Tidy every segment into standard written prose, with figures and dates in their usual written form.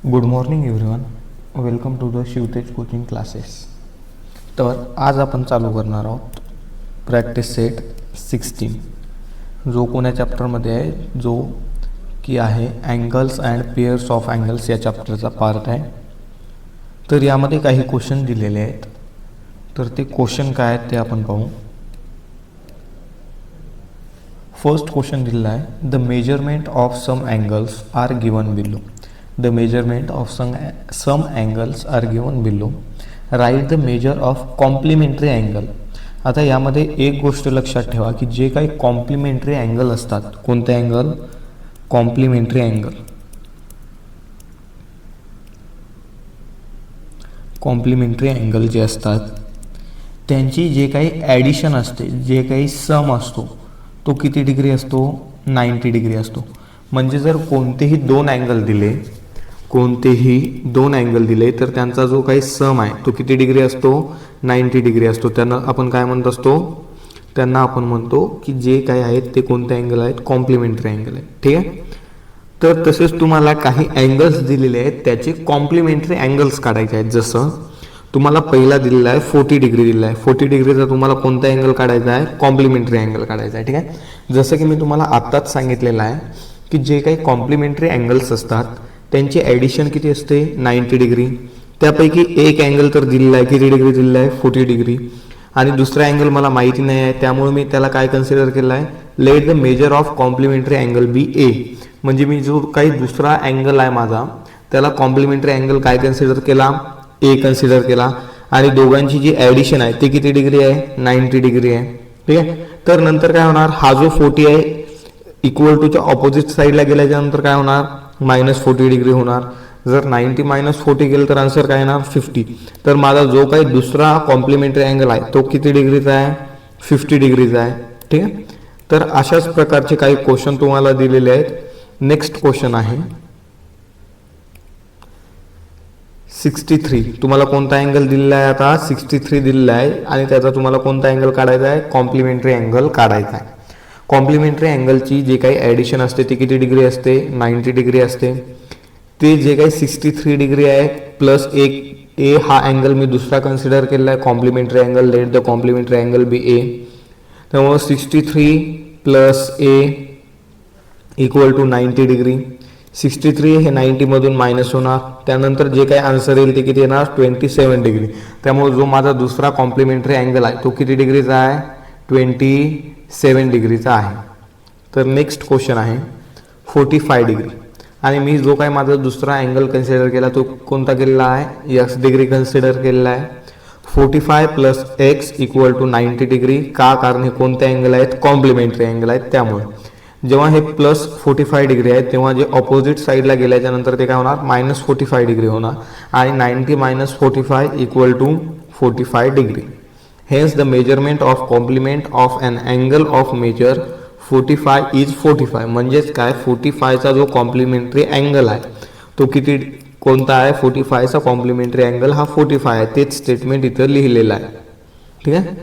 Good morning everyone, welcome to the Shivtej coaching classes. तर आज आपण चालू करणार आहोत प्रॅक्टिस सेट 16, जो कोण्या चॅप्टरमध्ये आहे, जो की आहे angles and pairs of angles या चॅप्टरचा पार्ट आहे. तर यामध्ये काही क्वेश्चन दिलेले आहेत, तर ते क्वेश्चन काय आहेत ते आपण पाहू. फर्स्ट क्वेश्चन दिलेला आहे, the measurement of some angles are given below. The measurement of some angles are given below. Write the measure of complementary angle. आता यामध्ये एक गोष्ट लक्षात ठेवा की जे काही कॉम्प्लिमेंटरी अँगल असतात, कोणते angle? Complementary angle. Complementary angle जे असतात त्यांची जे काही ॲडिशन असते, जे काही सम असतो, तो किती डिग्री असतो? 90 डिग्री असतो. म्हणजे जर कोणतेही दोन अँगल दिले तर त्यांचा जो काही सम आहे तो किती डिग्री असतो? 90 डिग्री असतो. त्यांना आपण काय म्हणत असतो? त्यांना आपण म्हणतो की जे काही आहेत ते कोणते अँगल आहेत? कॉम्प्लिमेंटरी अँगल आहेत. ठीक आहे. तर तसेच तुम्हाला काही अँगल्स दिलेले आहेत, त्याचे कॉम्प्लिमेंटरी अँगल्स काढायचे आहेत. जसं तुम्हाला पहिला दिलेला आहे 40 डिग्री दिलेला आहे. 40 डिग्रीचा तुम्हाला कोणता अँगल काढायचा आहे? कॉम्प्लिमेंटरी अँगल काढायचा आहे. ठीक आहे. जसं की मी तुम्हाला आत्ताच सांगितलेलं आहे की जे काही कॉम्प्लिमेंटरी अँगल्स असतात त्यांची ॲडिशन किती असते? 90 डिग्री. त्यापैकी एक अँगल तर दिलेला आहे, किती डिग्री दिलेला आहे? 40 डिग्री. आणि दुसरा अँगल मला माहिती नाही आहे, त्यामुळे मी त्याला काय कन्सिडर केलं आहे? Let the measure of complementary angle be A. म्हणजे मी जो काही दुसरा अँगल आहे माझा, त्याला कॉम्प्लिमेंटरी अँगल काय कन्सिडर केला? ए कन्सिडर केला. आणि दोघांची जी ॲडिशन आहे ते किती डिग्री आहे? 90 डिग्री आहे. ठीक आहे. तर नंतर काय होणार? हा जो 40 आहे इक्वल टूच्या ऑपोजिट साईडला गेल्याच्या नंतर काय होणार? -40 डिग्री होणार. जर 90 - 40 गेलं तर आन्सर काय येणार? 50. तर माझा जो काही दुसरा कॉम्प्लिमेंटरी अँगल आहे तो किती डिग्रीचा आहे? 50 डिग्रीचा आहे. ठीक आहे. तर अशाच प्रकारचे काही क्वेश्चन तुम्हाला दिलेले आहेत. नेक्स्ट क्वेश्चन आहे 63. तुम्हाला कोणता अँगल दिलेला आहे? आता 63 दिलेला आहे आणि त्याचा तुम्हाला कोणता अँगल काढायचा आहे? कॉम्प्लिमेंटरी अँगल काढायचा आहे. कॉम्प्लिमेंटरी अँगलची जे काही ॲडिशन असते ती किती डिग्री असते? 90 डिग्री असते. ते जे काही 63 डिग्री आहे प्लस एक ए हा अँगल मी दुसरा कन्सिडर केलेला आहे complementary angle. Let the complementary angle be A. त्यामुळे 63 plus A equal to 90 degree. 63 हे 90 मधून मायनस होणार. त्यानंतर जे काही आन्सर येईल ते किती येणार? 27 डिग्री. त्यामुळे जो माझा दुसरा कॉम्प्लिमेंटरी अँगल आहे तो किती डिग्रीचा आहे? 27 डिग्रीचा आहे. तर नेक्स्ट क्वेश्चन आहे 45 डिग्री. आणि मी जो काही माझा दुसरा अँगल कन्सिडर केला तो कोणता केलेला आहे? एक्स डिग्री कन्सिडर केलेला आहे. 45 plus x equal to 90 degree. का? कारण हे कोणते अँगल आहेत? कॉम्प्लिमेंटरी अँगल आहेत. त्यामुळे जेव्हा हे प्लस 45 डिग्री आहे तेव्हा जे ऑपोजिट साईडला गेल्याच्या नंतर ते काय होणार? -45 डिग्री होणार. आणि 90 - 45 equal to 45 degree. Hence the measurement of complement of an angle of measure 45 is 45. म्हणजेच काय? 45 चा जो कॉम्प्लिमेंटरी अँगल आहे तो किती कोणता आहे? 45 चा कॉम्प्लिमेंटरी अँगल हा 45 आहे. तेच स्टेटमेंट इथं लिहिलेलं आहे. ठीक आहे.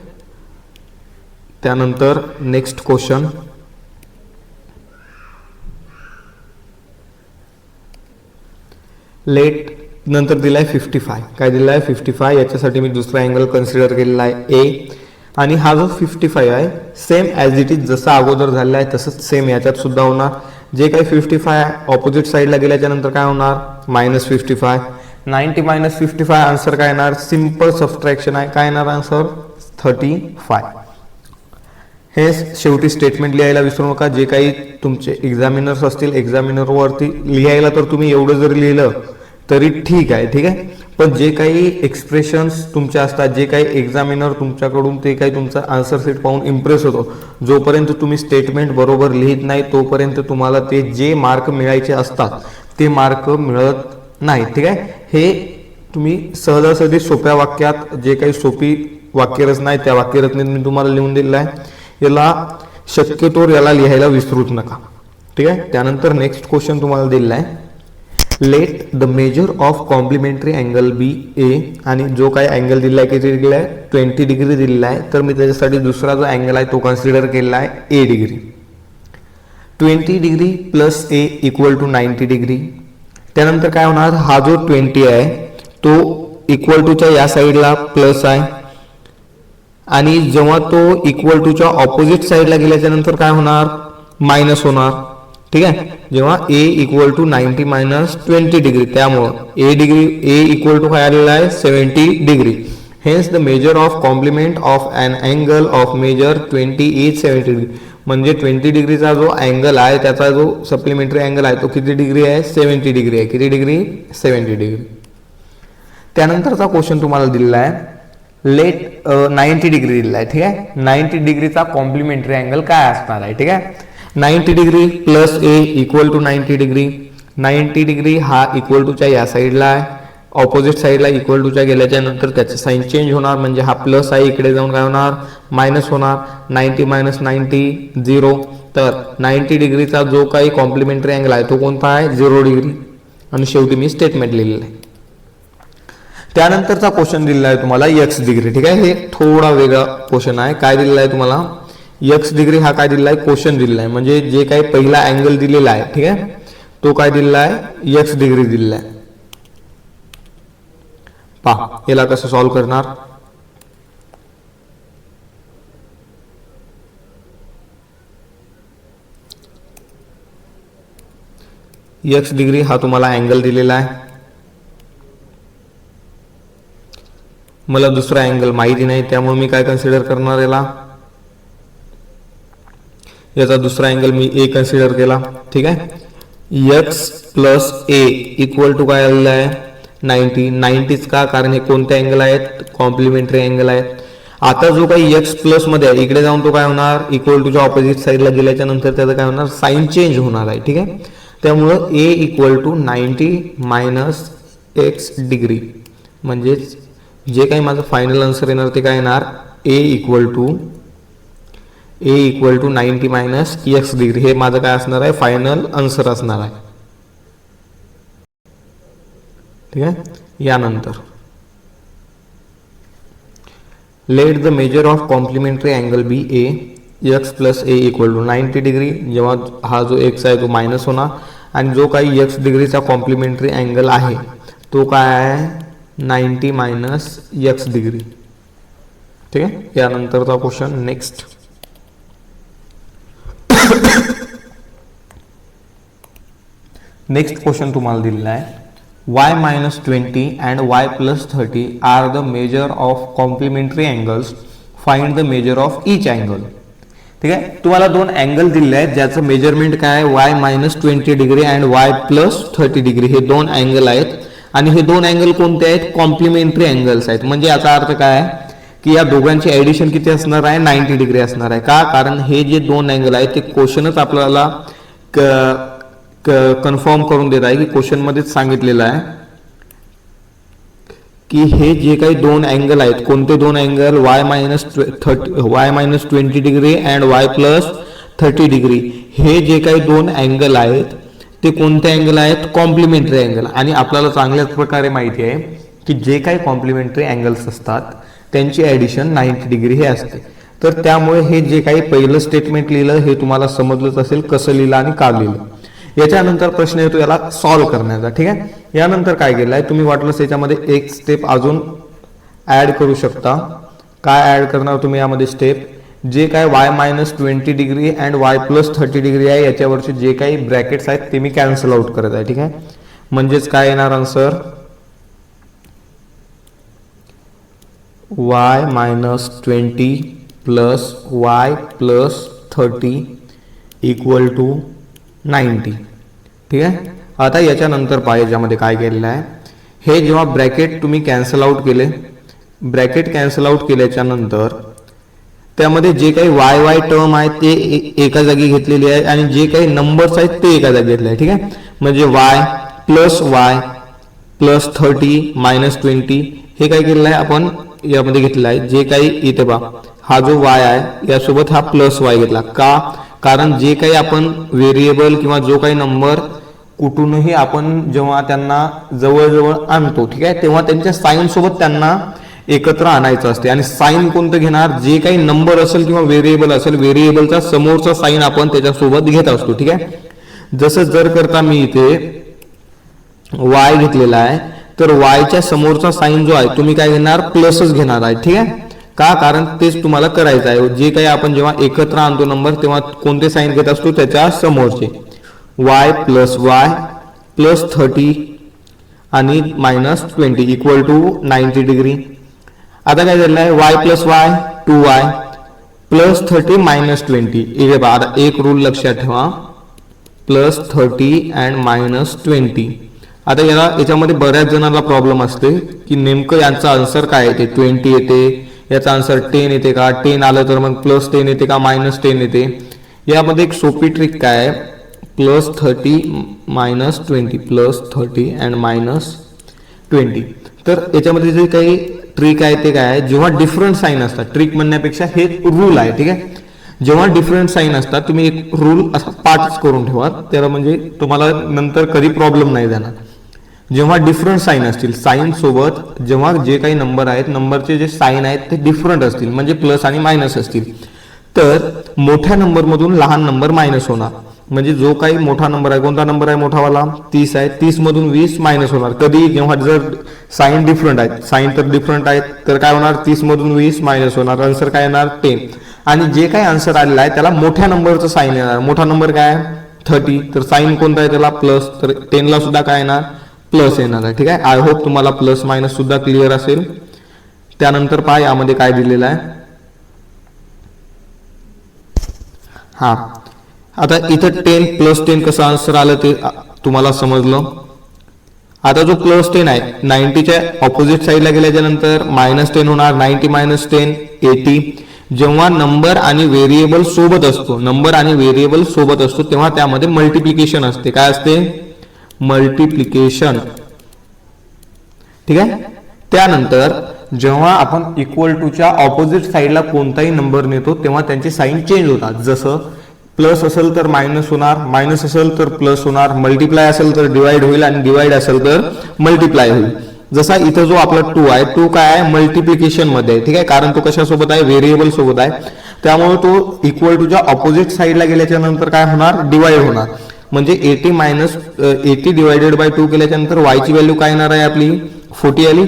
त्यानंतर नेक्स्ट क्वेश्चन लेट नंतर दिला आहे 55. काय दिला आहे? 55. याच्यासाठी मी दुसरा अँगल कन्सिडर केलेला आहे ए. आणि हा जो 55 आहे सेम ॲज इट इज जसा अगोदर झालेला आहे तसंच सेम याच्यात सुद्धा होणार. जे काही 55 ऑपोजिट साईडला गेल्याच्या नंतर काय होणार? -55. 90 - 55 आन्सर काय येणार? सिम्पल सबट्रॅक्शन आहे. काय येणार आन्सर? 35. हे शेवटी स्टेटमेंट लिहायला विसरू नका. जे काही तुमचे एक्झामिनर्स असतील एक्झामिनरवरती लिहायला तर तुम्ही एवढं जर लिहिलं तरी ठीक आहे. ठीक आहे. पण जे काही एक्सप्रेशन्स तुमचे असतात, जे काही एक्झामिनर तुमच्याकडून ते काही तुमचा आन्सर शीट पाहून इम्प्रेस होतो, जोपर्यंत तुम्ही स्टेटमेंट बरोबर लिहित नाही तोपर्यंत तुम्हाला ते जे मार्क मिळायचे असतात ते मार्क मिळत नाही. ठीक आहे. हे तुम्ही सहजासहजी सोप्या वाक्यात जे काही सोपी वाक्यरचना आहे त्या वाक्यरचनेत मी तुम्हाला लिहून दिलेलं आहे. याला शक्यतोवर याला लिहायला विसरूच नका. ठीक आहे. त्यानंतर नेक्स्ट क्वेश्चन तुम्हाला दिलेला आहे let the measure of complementary angle be A. आणि जो काही अँगल दिला आहे किती दिलेला आहे? 20 डिग्री दिलेला आहे. तर मी त्याच्यासाठी दुसरा जो अँगल आहे तो कन्सिडर केलेला आहे A degree. 20 degree plus A equal to 90 degree. त्यानंतर काय होणार, हा जो 20 आहे तो इक्वल टूच्या या साईडला प्लस आहे, आणि जेव्हा तो इक्वल टूच्या ऑपोजिट साईडला गेल्याच्या नंतर काय होणार, मायनस होणार. ठीक आहे, जेव्हा a equal to 90 minus 20 degree, त्यामुळं ए इक्वल टू काय आलेला आहे 70 degree. Hence the measure of complement of an angle of measure 20 is 70 degree. म्हणजे 20 डिग्रीचा जो अँगल आहे त्याचा जो सप्लिमेंटरी अँगल आहे तो किती डिग्री आहे, 70 डिग्री आहे. किती डिग्री, 70 डिग्री. त्यानंतरचा क्वेश्चन तुम्हाला दिलेला आहे, लेट 90 डिग्री दिलेला आहे. ठीक आहे, 90 डिग्रीचा कॉम्प्लिमेंटरी अँगल काय असणार आहे. ठीक आहे, 90 degree plus A equal to 90 degree. 90 degree हा इक्वल टूच्या या साईडला आहे, ऑपोजिट साईडला इक्वल टूच्या गेल्याच्या नंतर त्याचं साईन चेंज होणार, म्हणजे हा प्लस आहे इकडे जाऊन काय होणार, मायनस होणार. 90 मायनस 90 0. तर 90 डिग्रीचा जो काही कॉम्प्लिमेंटरी अँगल आहे तो कोणता आहे, 0 डिग्री. आणि शेवटी मी स्टेटमेंट लिहिलेलं आहे. त्यानंतरचा क्वेश्चन दिलेला आहे तुम्हाला एक्स डिग्री. ठीक आहे, हे थोडा वेगळा क्वेश्चन आहे. काय दिलेला आहे तुम्हाला, एक्स डिग्री हा काय दिलेला आहे, क्वेश्चन दिलेला आहे. म्हणजे जे काही पहिला अँगल दिलेला आहे, ठीक आहे, तो काय दिलेला आहे, एक्स डिग्री दिलेला आहे. पहा याला कसं सॉल्व्ह करणार. एक्स डिग्री हा तुम्हाला अँगल दिलेला आहे. मला दुसरा अँगल माहिती नाही, त्यामुळे मी काय कन्सिडर करणार याचा दुसरा अँगल मी ए कन्सिडर केला. ठीक आहे, x plus A equal to काय आलेला आहे, 90. 90च का, कारण हे कोणते अँगल आहेत, कॉम्प्लिमेंटरी अँगल आहेत. आता जो काही एक्स प्लस मध्ये आहे इकडे जाऊन तो काय होणार, इक्वल टूच्या ऑपोजिट साईडला गेल्याच्या नंतर त्याचं काय होणार, साईन चेंज होणार आहे. ठीक आहे, त्यामुळं ए equal to 90 minus X degree. म्हणजेच जे काही माझं फायनल आन्सर येणार ते काय येणार, A equal to 90 minus X degree. हे माझं काय असणार आहे, फायनल आन्सर असणार आहे. ठीक आहे, यानंतर let the measure of complementary angle be a, x plus A equal to 90 degree. जेव्हा हा जो एक्स आहे तो मायनस होणार, आणि जो काही एक्स डिग्रीचा कॉम्प्लिमेंटरी अँगल आहे तो काय आहे, 90 मायनस एक्स डिग्री. ठीक आहे, यानंतरचा क्वेश्चन नेक्स्ट. नेक्स्ट क्वेश्चन तुम्हाला दिलेला आहे, y minus 20 and y plus 30 are the measure of complementary angles. Find the measure of each angle. ठीक आहे, तुम्हाला दोन अँगल दिलेले आहेत ज्याचं मेजरमेंट काय आहे, y minus 20 degree and y plus 30 degree. हे दोन अँगल आहेत, आणि हे दोन अँगल कोणते आहेत, कॉम्प्लिमेंटरी अँगल्स आहेत. म्हणजे याचा अर्थ काय आहे की या दोघांची ॲडिशन किती असणार आहे, 90 डिग्री असणार आहे. का, कारण हे जे दोन अँगल आहेत ते क्वेश्चनच आपल्याला कन्फर्म करून देत आहे की क्वेश्चन मध्येच सांगितलेलं आहे की हे जे काही दोन अँगल आहेत, कोणते दोन angle, y minus 20 degree and y plus 30 degree. हे जे काही दोन अँगल आहेत ते कोणते अँगल आहेत, कॉम्प्लिमेंटरी अँगल. आणि आपल्याला चांगल्याच प्रकारे माहिती आहे की जे काही कॉम्प्लिमेंटरी अँगल्स असतात त्यांची ॲडिशन 90 डिग्री हे असते. तर त्यामुळे हे जे काही पहिलं स्टेटमेंट लिहिलं हे तुम्हाला समजलंच असेल कसं लिहिलं आणि का लिहिलं. याच्यानंतर प्रश्न येतो याला सॉल्व्ह करण्याचा. ठीक आहे, यानंतर काय केलं आहे तुम्ही, वाटलंच याच्यामध्ये एक स्टेप अजून ॲड करू शकता. काय ॲड करणार तुम्ही यामध्ये स्टेप, जे काय y minus 20 degree and y plus 30 degree आहे याच्यावरचे जे काही ब्रॅकेट्स आहेत ते मी कॅन्सल आउट करत आहे. ठीक आहे, म्हणजेच काय येणार answer, y minus 20 plus y plus 30 equal to 90. ठीक आहे, आता याच्यानंतर पहा याच्यामध्ये काय केलेलं आहे, हे जेव्हा ब्रॅकेट तुम्ही कॅन्सल आउट केले, ब्रॅकेट कॅन्सल आउट केल्याच्या नंतर त्यामध्ये जे काही y टर्म आहे ते एका जागी घेतलेली आहे आणि जे काही नंबर्स आहेत ते एका जागी घेतले आहे. ठीक आहे, म्हणजे y प्लस 30 मायनस 20 हे काय केलेलं आहे आपण यामध्ये घेतलेलं आहे. जे काही इथे बघा हा जो y आहे यासोबत हा प्लस y घेतला. का, कारण जे काही आपण व्हेरिएबल किंवा जो काही नंबर कुठूनही आपण जेव्हा त्यांना जवळजवळ आणतो, ठीक आहे, तेव्हा त्यांच्या साईन सोबत त्यांना एकत्र आणायचं असते. आणि साईन कोणतं घेणार, जे काही नंबर असेल किंवा व्हेरिएबल असेल, व्हेरिएबलचा समोरचा साईन आपण त्याच्यासोबत घेत असतो. ठीक आहे, जसं जर करता मी इथे वाय घेतलेला आहे, तर वायच्या समोरचा साईन जो आहे तुम्ही काय घेणार, प्लसच घेणार आहे. ठीक आहे का, कारण तेच तुम्हाला करायचं आहे. जे काही आपण जेव्हा एकत्र आणतो नंबर तेव्हा कोणते साईन घेत असतो, त्याच्या समोरचे. वाय प्लस 30 आणि -20 इक्वल टू 90 डिग्री. आता काय झालेलं आहे, Y plus y 2y plus 30 -20. इथे पहा, आता एक रूल लक्षात ठेवा, प्लस 30 अँड -20. आता याच्यामध्ये बऱ्याच जणांना प्रॉब्लेम असते की नेमकं यांचा आन्सर काय येते, 20 येते, याचा आन्सर 10 येते का, 10 आलं तर मग प्लस 10 येते का -10 येते. यामध्ये एक सोपी ट्रिक काय आहे, प्लस 30 -20 प्लस 30 अँड -20. तर याच्यामध्ये जे काही ट्रिक आहे ते काय आहे, जेव्हा डिफरंट साईन असतात, ट्रिक म्हणण्यापेक्षा हे रूल आहे. ठीक आहे, जेव्हा डिफरंट साईन असतात तुम्ही एक रूल असा पाठच करून ठेवा, त्याला म्हणजे तुम्हाला नंतर कधी प्रॉब्लेम नाही जाणार. जेव्हा डिफरंट साईन असतील, साईन सोबत जेव्हा जे काही नंबर आहेत, नंबरचे जे साईन आहेत ते डिफरंट असतील, म्हणजे प्लस आणि मायनस असतील, तर मोठ्या नंबरमधून लहान नंबर मायनस होणार. म्हणजे जो काही मोठा नंबर आहे, कोणता नंबर आहे मोठावाला, 30 आहे, 30 मधून 20 मायनस होणार. कधी, जेव्हा जर साईन डिफरंट आहेत, साईन तर डिफरंट आहेत, तर काय होणार, 30 मधून 20 मायनस होणार, आन्सर काय येणार 10. आणि जे काही आन्सर आलेला आहे त्याला मोठ्या नंबरचं साईन येणार. मोठा नंबर काय आहे 30, तर साईन कोणता आहे त्याला प्लस, तर 10 ला सुद्धा काय येणार, प्लस येणार आहे. ठीक आहे, आय होप तुम्हाला प्लस मायनस सुद्धा क्लिअर असेल. त्यानंतर पहा यामध्ये काय दिलेलं आहे. हा, आता इथं 10 प्लस 10 कसं आन्सर आलं ते तुम्हाला समजलं. आता जो प्लस 10 आहे, 90च्या ऑपोजिट साईडला गेल्याच्या नंतर -10 होणार, 90 -10 80. जेव्हा नंबर आणि व्हेरिएबल सोबत असतो, नंबर आणि व्हेरिएबल सोबत असतो, तेव्हा त्यामध्ये मल्टिप्लिकेशन असते. काय असते, मल्टिप्लिकेशन. ठीक आहे, त्यानंतर जेव्हा आपण इक्वल टूच्या ऑपोजिट साईडला कोणताही नंबर नेतो तेव्हा त्यांचे साईन चेंज होतात. जसं प्लस असेल तर मायनस होणार, मायनस असेल तर प्लस होणार, मल्टिप्लाय असेल तर डिवाइड होईल आणि डिवाइड असेल तर मल्टिप्लाय होईल. जसा इथं जो आपला 2 आहे, 2 काय आहे, मल्टिप्लिकेशन मध्ये आहे. ठीक आहे, कारण तो कशासोबत आहे, व्हेरिएबल सोबत आहे, त्यामुळे तो इक्वल टूच्या ऑपोजिट साईडला गेल्याच्या नंतर काय होणार, डिवाइड होणार. म्हणजे 80 डिवायडेड बाय 2 केल्याच्या नंतर वायची व्हॅल्यू काय येणार आहे, आपली 40 आली.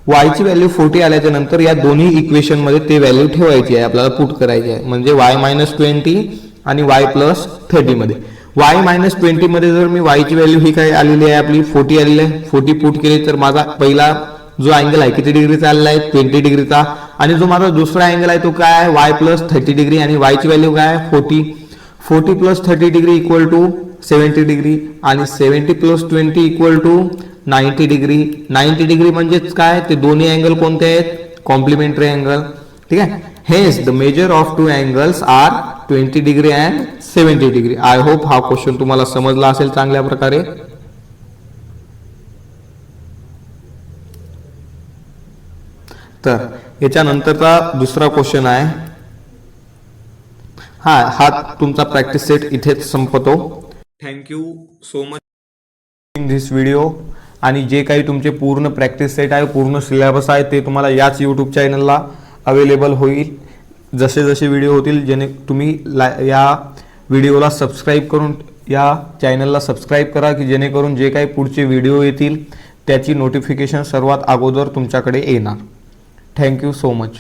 वायची व्हॅल्यू 40 आल्याच्या नंतर या दोन्ही इक्वेशन मध्ये ते व्हॅल्यू ठेवायची आहे, आपल्याला पुट करायची आहे. म्हणजे y -20 आणि y +30 मध्ये. y -20 मध्ये जर मी y ची व्हॅल्यू ही काय आलेली आहे, आपली 40 आलेली आहे, 40 पुट केली तर माझा पहिला जो अँगल आहे किती डिग्रीचा आलेला आहे, 20 डिग्रीचा. आणि जो माझा दुसरा अँगल आहे तो काय आहे, y +30 डिग्री, आणि y ची व्हॅल्यू काय आहे 40 + 30 डिग्री इक्वल टू 70 डिग्री, आणि 70 + 20 इक्वल टू 90 डिग्री. 90 डिग्री म्हणजेच काय, ते दोन्ही अँगल कोणते आहेत, कॉम्प्लिमेंटरी अँगल. ठीक आहे, hence the measure of two angles are 20 degree and 70 degree. I hope हा क्वेश्चन तुम्हाला समजला असेल चांगल्या प्रकारे. तर याच्यानंतरचा दुसरा क्वेश्चन आहे, हा तुमचा प्रॅक्टिस सेट इथेच संपतो. Thank you so much in this video. आणि जे काही तुमचे पूर्ण प्रॅक्टिस सेट आहे, पूर्ण सिलेबस आहे, ते तुम्हाला याच यूट्यूब चॅनलला अवेलेबल होईल. जसे जसे व्हिडिओ होतील, जेणे तुम्ही या व्हिडिओला सबस्क्राईब करून या चॅनलला सबस्क्राईब करा, की जेणेकरून जे काही पुढचे व्हिडिओ येतील त्याची नोटिफिकेशन सर्वात अगोदर तुमच्याकडे येणार. Thank you so much.